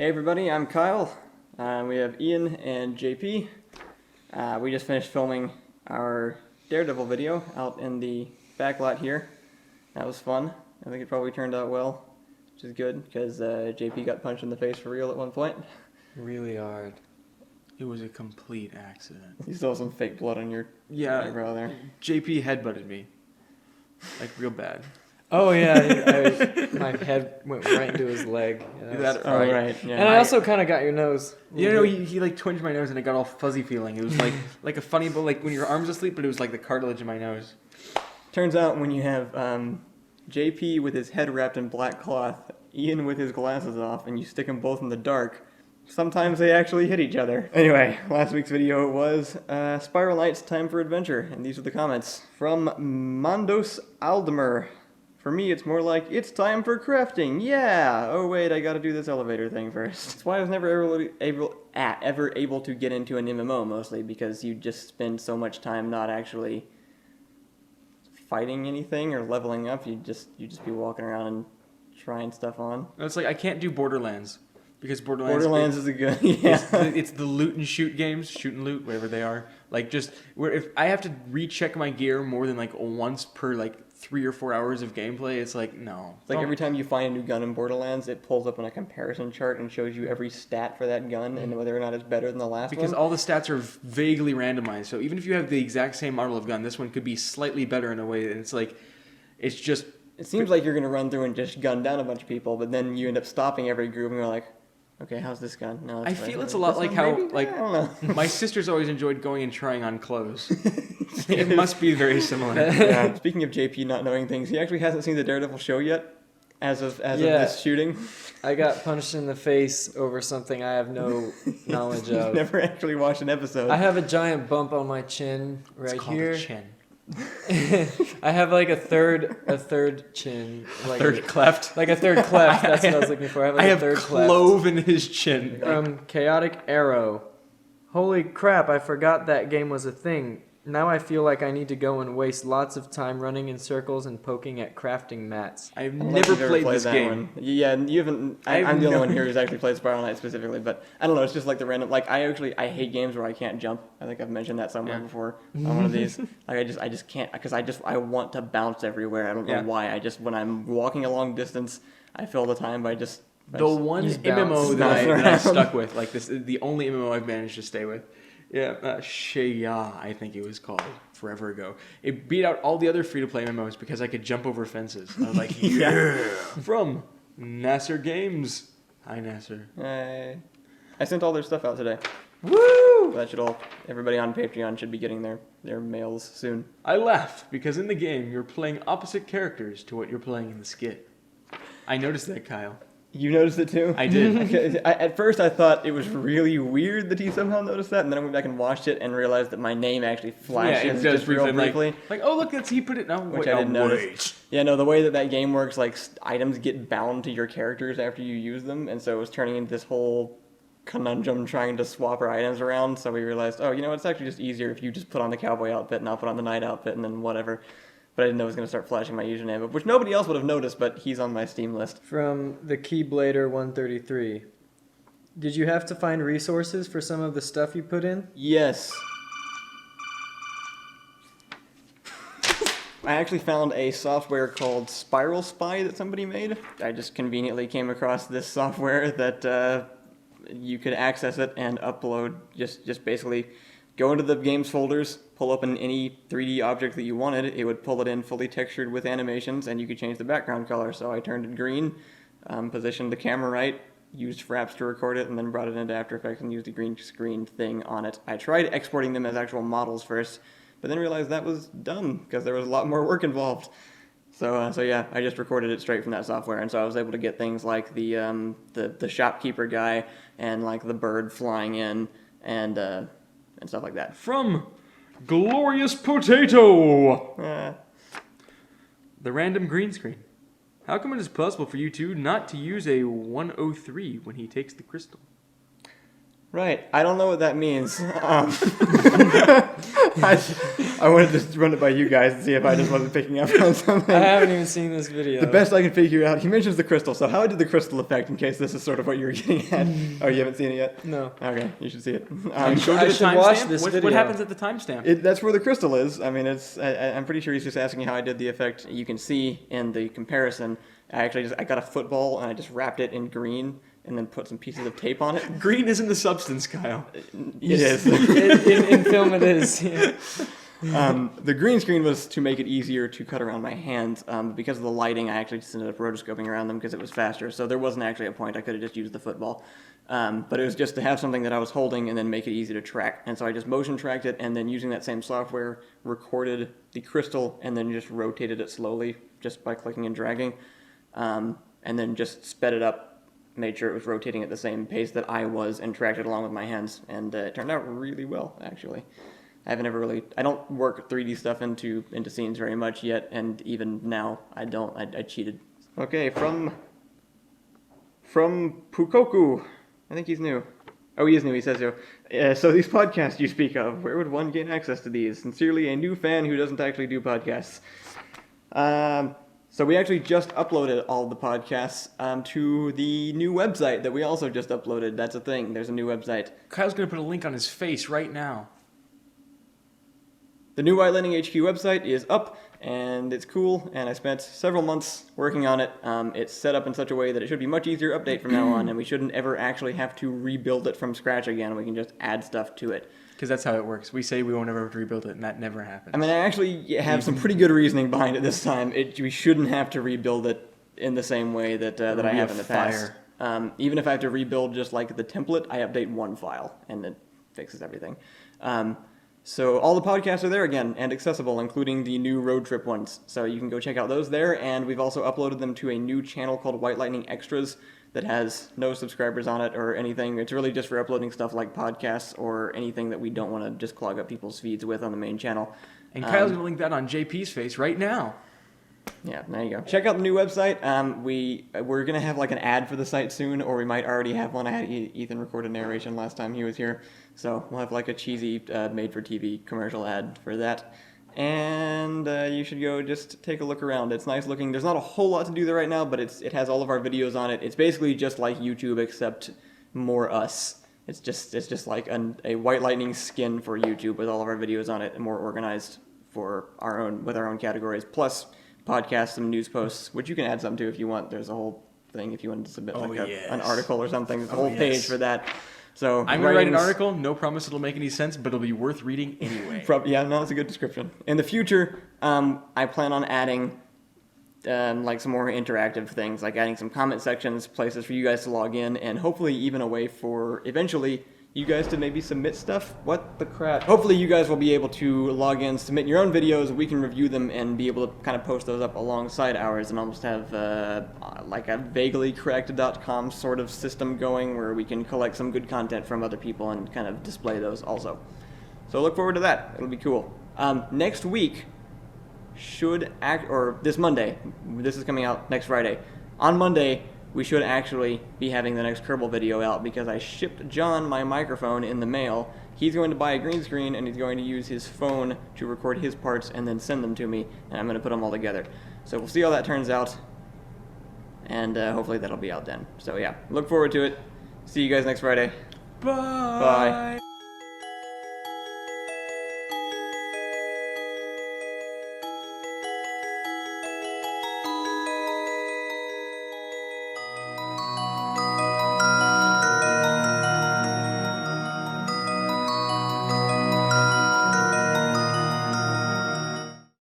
Hey everybody, I'm Kyle. We have Ian and JP. We just finished filming our Daredevil video out in the back lot here. That was fun. I think it probably turned out well, which is good because JP got punched in the face for real at one point. Really hard. It was a complete accident. You still have some fake blood on your eyebrow there. JP headbutted me. Like real bad. Oh yeah, my head went right into his leg. Yeah, Right. Yeah. And I also kind of got your nose. You know, he like twinged my nose and it got all fuzzy feeling. It was like a funny, but like when your arm's asleep, but it was like the cartilage in my nose. Turns out when you have JP with his head wrapped in black cloth, Ian with his glasses off, and you stick them both in the dark, sometimes they actually hit each other. Anyway, last week's video was Spiral Knights Time for Adventure, and these are the comments. From Mondos Aldemer. For me, it's more like, it's time for crafting, yeah! Oh wait, I gotta do this elevator thing first. That's why I was never ever able to get into an MMO, mostly, because you just spend so much time not actually fighting anything or leveling up. You just be walking around and trying stuff on. It's like, I can't do Borderlands. Because Borderlands is a good, yeah. It's the loot and shoot games, shoot and loot, whatever they are. Like just, where if I have to recheck my gear more than like once per like 3 or 4 hours of gameplay, it's like, no. It's like every time you find a new gun in Borderlands, it pulls up on a comparison chart and shows you every stat for that gun and whether or not it's better than the last one. Because all the stats are vaguely randomized. So even if you have the exact same model of gun, this one could be slightly better in a way. And it's like, it's just... It seems like you're going to run through and just gun down a bunch of people, but then you end up stopping every group and you're like, okay, how's this gun? No, I feel it's a lot like how, like, my sister's always enjoyed going and trying on clothes. It must be very similar. Yeah. Speaking of JP not knowing things, he actually hasn't seen the Daredevil show yet, as of this shooting. I got punched in the face over something I have no knowledge of. You've never actually watched an episode. I have a giant bump on my chin right it's called here. A chin. I have like a third chin, like Third cleft. like a third cleft. That's what I was looking for. I have like a third clove in his chin. Chaotic Arrow. Holy crap! I forgot that game was a thing. Now I feel like I need to go and waste lots of time running in circles and poking at crafting mats. I've never played this game. One. Yeah, you haven't. I'm the only one here who's actually played Spiral Knight specifically, but I don't know. It's just like the random. Like I hate games where I can't jump. I think I've mentioned that somewhere before on one of these. Like I just can't because I want to bounce everywhere. I don't know why. When I'm walking a long distance, I fill the time by just. The one MMO that I stuck with, like this, the only MMO I've managed to stay with. Yeah, Shaya, I think it was called, forever ago. It beat out all the other free-to-play MMOs because I could jump over fences. I was like, yeah! From Nasser Games. Hi, Nasser. I sent all their stuff out today. Woo! Everybody on Patreon should be getting their mails soon. I laughed because in the game, you're playing opposite characters to what you're playing in the skit. I noticed that, Kyle. You noticed it too? I did. At first I thought it was really weird that he somehow noticed that, and then I went back and watched it and realized that my name actually flashes just real briefly. Like, oh look, he put it now. Which I didn't notice. Yeah, no, the way that game works, like items get bound to your characters after you use them, and so it was turning into this whole conundrum trying to swap our items around, so we realized, oh, you know, it's actually just easier if you just put on the cowboy outfit and I'll put on the knight outfit and then whatever. But I didn't know it was going to start flashing my username, which nobody else would have noticed, but he's on my Steam list. From the Keyblader 133. Did you have to find resources for some of the stuff you put in? Yes. I actually found a software called Spiral Spy that somebody made. I just conveniently came across this software that you could access it and upload, just basically go into the games folders, pull open any 3D object that you wanted, it would pull it in fully textured with animations, and you could change the background color. So I turned it green, positioned the camera right, used Fraps to record it, and then brought it into After Effects and used the green screen thing on it. I tried exporting them as actual models first, but then realized that was dumb, because there was a lot more work involved. So yeah, I just recorded it straight from that software, and so I was able to get things like the shopkeeper guy, and like the bird flying in, and stuff like that. From Glorious Potato! The random green screen. How come it is possible for you two not to use a 103 when he takes the crystal? Right. I don't know what that means. I wanted to just run it by you guys and see if I just wasn't picking up on something. I haven't even seen this video. The best I can figure out, he mentions the crystal. So how did the crystal affect, in case this is sort of what you were getting at? Oh, you haven't seen it yet? No. Okay, you should see it. I should watch this What video. happens at the timestamp? That's where the crystal is. I mean, I'm pretty sure he's just asking how I did the effect. You can see in the comparison, I got a football and I just wrapped it in green and then put some pieces of tape on it. Green isn't the substance, Kyle. It is. in film it is. Yeah. The green screen was to make it easier to cut around my hands. Because of the lighting, I actually just ended up rotoscoping around them because it was faster. So there wasn't actually a point. I could have just used the football. But it was just to have something that I was holding and then make it easy to track. And so I just motion tracked it and then using that same software, recorded the crystal and then just rotated it slowly just by clicking and dragging. And then just sped it up, made sure it was rotating at the same pace that I was and tracked it along with my hands. And it turned out really well, actually. I don't work 3D stuff into scenes very much yet, and even now I don't. I cheated. Okay, from Pukoku. I think he's new. Oh, he is new, he says so. So these podcasts you speak of, where would one gain access to these? Sincerely, a new fan who doesn't actually do podcasts. So we actually just uploaded all the podcasts to the new website that we also just uploaded. That's a thing. There's a new website. Kyle's going to put a link on his face right now. The new White Lightning HQ website is up, and it's cool, and I spent several months working on it. It's set up in such a way that it should be much easier to update from now on, and we shouldn't ever actually have to rebuild it from scratch again. We can just add stuff to it. Because that's how it works. We say we won't ever have to rebuild it, and that never happens. I mean, I actually have some pretty good reasoning behind it this time. We shouldn't have to rebuild it in the same way that I have in the past. Even if I have to rebuild just like the template, I update one file, and it fixes everything. So all the podcasts are there again and accessible, including the new road trip ones. So you can go check out those there, and we've also uploaded them to a new channel called White Lightning Extras that has no subscribers on it or anything. It's really just for uploading stuff like podcasts or anything that we don't want to just clog up people's feeds with on the main channel. And Kyle's going to link that on JP's face right now. Yeah, there you go. Check out the new website. We're going to have like an ad for the site soon, or we might already have one. I had Ethan record a narration last time he was here. So we'll have like a cheesy made-for-TV commercial ad for that. And you should go just take a look around. It's nice looking. There's not a whole lot to do there right now, but it has all of our videos on it. It's basically just like YouTube, except more us. It's just like a White Lightning skin for YouTube with all of our videos on it and more organized for our own categories. Plus podcasts, some news posts, which you can add some to if you want. There's a whole thing if you want to submit an article or something. There's a whole page for that. So I'm going to write an article. No promise it'll make any sense, but it'll be worth reading anyway. Yeah, no, that's a good description. In the future, I plan on adding like some more interactive things, like adding some comment sections, places for you guys to log in, and hopefully even a way for eventually you guys to maybe submit stuff. What the crap? Hopefully you guys will be able to log in, submit your own videos, we can review them and be able to kind of post those up alongside ours and almost have like a vaguely correct.com sort of system going where we can collect some good content from other people and kind of display those also. So look forward to that. It'll be cool. Next week this Monday, this is coming out next Friday. On Monday, we should actually be having the next Kerbal video out because I shipped John my microphone in the mail. He's going to buy a green screen and he's going to use his phone to record his parts and then send them to me, and I'm going to put them all together. So we'll see how that turns out, and hopefully that'll be out then. So yeah, look forward to it. See you guys next Friday. Bye. Bye.